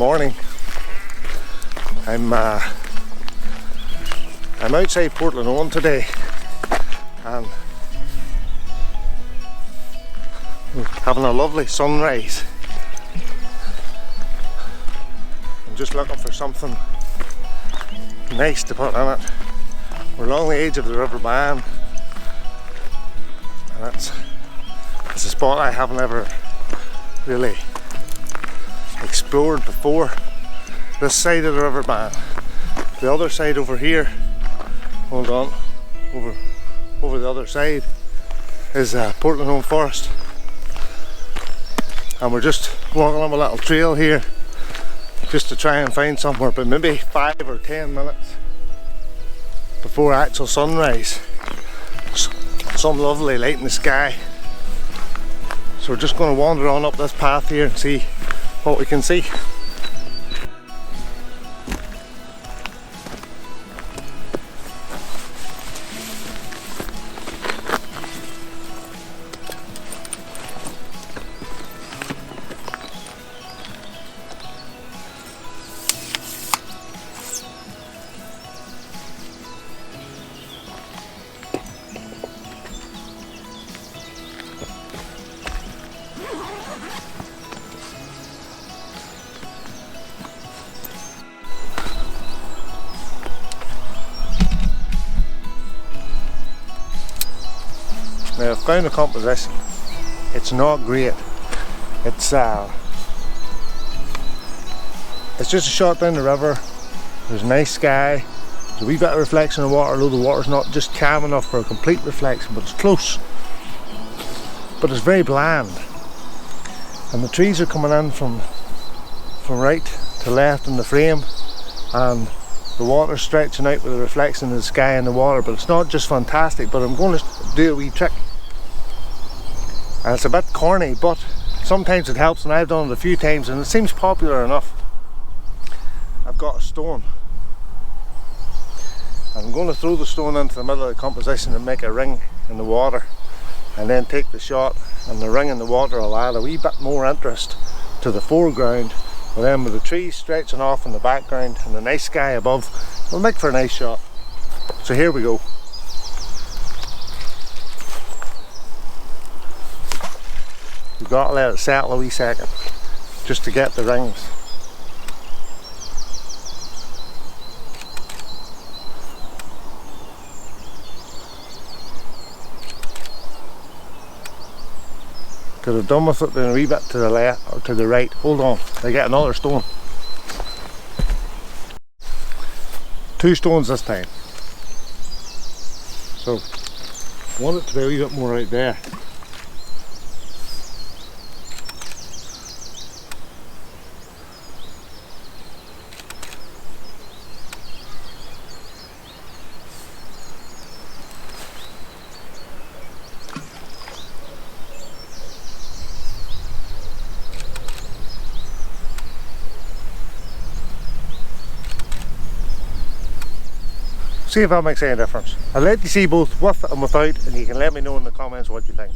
morning. I'm outside Portglenone today, and we're having a lovely sunrise. I'm just looking for something nice to put on it. We're along the edge of the River Bann, and it's a spot I haven't ever really explored before. This side of the River Bann. The other side over here, hold on, over the other side is Portglenone Forest, and we're just walking on a little trail here just to try and find somewhere, but maybe 5 or 10 minutes before actual sunrise. Some lovely light in the sky, so we're just going to wander on up this path here and see what we can see. Now, I've found the composition. It's not great. It's just a shot down the river. There's a nice sky. There's a wee bit of reflection in the water, although the water's not just calm enough for a complete reflection, but it's close. But it's very bland. And the trees are coming in from right to left in the frame, and the water's stretching out with the reflection of the sky and the water. But it's not just fantastic, but I'm going to do a wee trick. And it's a bit corny, but sometimes it helps, and I've done it a few times and it seems popular enough. I've got a stone, and I'm going to throw the stone into the middle of the composition and make a ring in the water, and then take the shot, and the ring in the water will add a wee bit more interest to the foreground, but then with the trees stretching off in the background and the nice sky above, it'll make for a nice shot. So here we go. We've got to let it settle a wee second just to get the rings. Could have done with it then a wee bit to the left or to the right. Hold on, I get another stone. 2 stones this time. So I want it to be a wee bit more right there. See if that makes any difference. I'll let you see both with and without, and you can let me know in the comments what you think.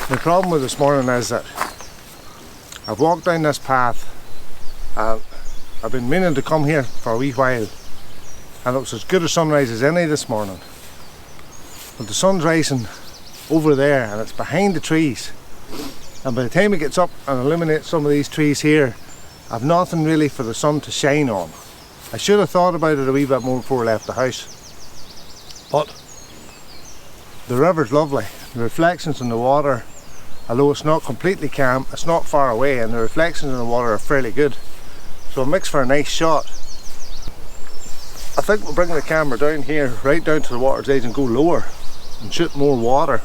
The problem with this morning is that I've walked down this path, and I've been meaning to come here for a wee while, and it was as good a sunrise as any this morning. But the sun's rising over there and it's behind the trees, and by the time it gets up and illuminates some of these trees here, I've nothing really for the sun to shine on. I should have thought about it a wee bit more before I left the house. But the river's lovely. The reflections in the water, although it's not completely calm, it's not far away, and the reflections in the water are fairly good. So it makes for a nice shot. I think we'll bring the camera down here, right down to the water's edge, and go lower and shoot more water.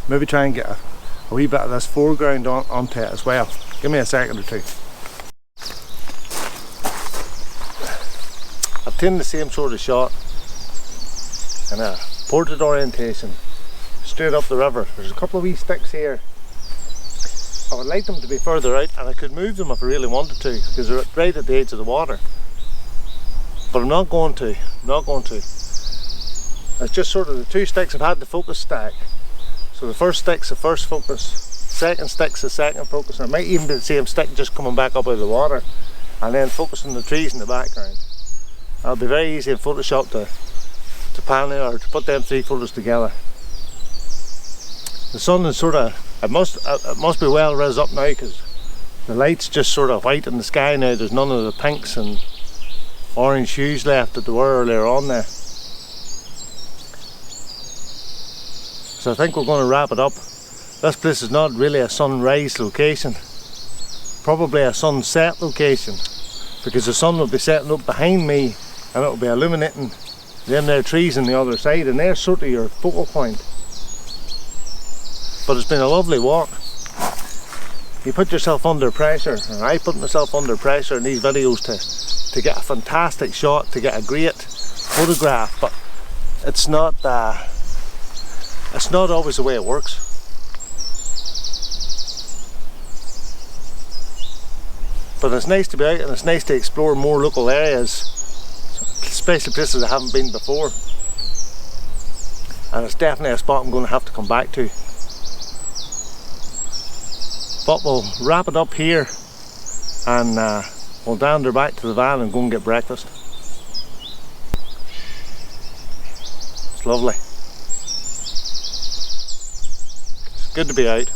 Maybe try and get a wee bit of this foreground onto it as well. Give me a second or two. I've taken the same sort of shot in a portrait orientation, straight up the river. There's a couple of wee sticks here. I would like them to be further out, and I could move them if I really wanted to, because they're right at the edge of the water. But I'm not going to. It's just sort of the two sticks I've had the focus stack. So the first stick's the first focus, second stick's the second focus. And it might even be the same stick just coming back up out of the water, and then focusing the trees in the background. It'll be very easy in Photoshop to pan it, or to put them three photos together. The sun is sort of, it must be well res up now, because the light's just sort of white in the sky now. There's none of the pinks and orange hues left that there were earlier on there. So I think we're going to wrap it up. This place is not really a sunrise location, probably a sunset location, because the sun will be setting up behind me and it will be illuminating them there trees on the other side, and they're sort of your focal point. But it's been a lovely walk. You put yourself under pressure, and I put myself under pressure in these videos to get a fantastic shot, to get a great photograph, but it's not always the way it works. But it's nice to be out, and it's nice to explore more local areas, especially places I haven't been before. And it's definitely a spot I'm going to have to come back to. But we'll wrap it up here, and we'll dander back to the van and go and get breakfast. It's lovely. It's good to be out.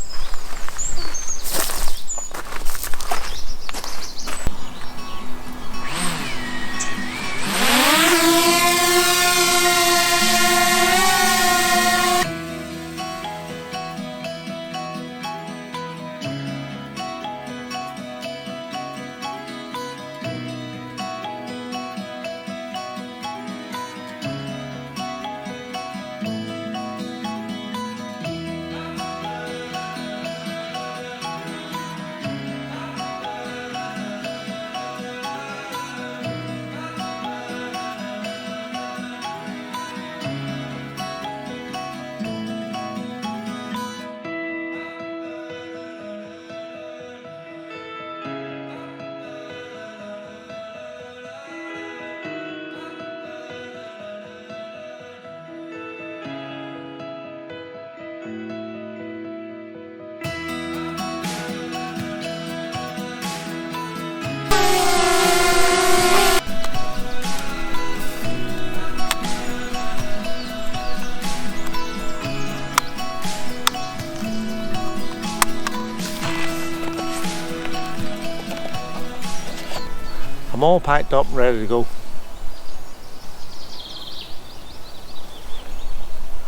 I'm all packed up and ready to go.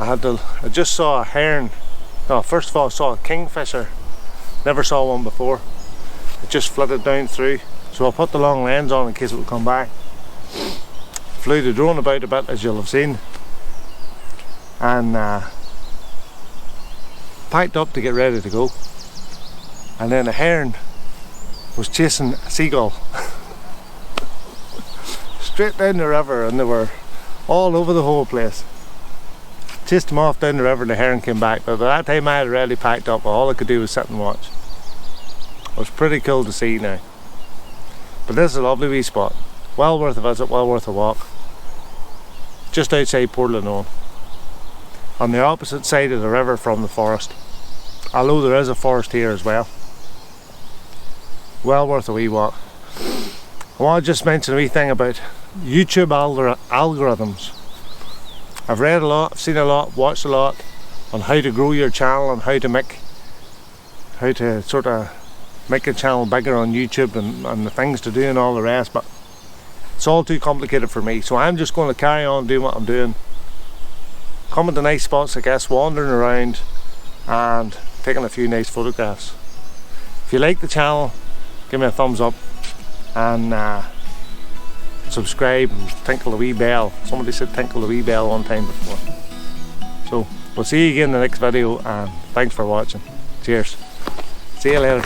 I just saw a heron. No, first of all I saw a kingfisher. Never saw one before. It just flitted down through. So I'll put the long lens on in case it will come back. Flew the drone about a bit, as you'll have seen. And packed up to get ready to go. And then a heron was chasing a seagull. Straight down the river, and they were all over the whole place. Chased them off down the river and the heron came back, but by that time I had already packed up. All I could do was sit and watch. It was pretty cool to see now. But this is a lovely wee spot. Well worth a visit, well worth a walk. Just outside Portglenone. On the opposite side of the river from the forest. Although there is a forest here as well. Well worth a wee walk. I want to just mention a wee thing about YouTube algorithms. I've read a lot, I've seen a lot, watched a lot on how to grow your channel and how to sort of make a channel bigger on YouTube and the things to do and all the rest, but it's all too complicated for me. So I'm just going to carry on doing what I'm doing. Coming to nice spots, I guess, wandering around and taking a few nice photographs. If you like the channel, give me a thumbs up and subscribe and tinkle the wee bell. Somebody said tinkle the wee bell one time before. So we'll see you again in the next video, and thanks for watching. Cheers. See you later.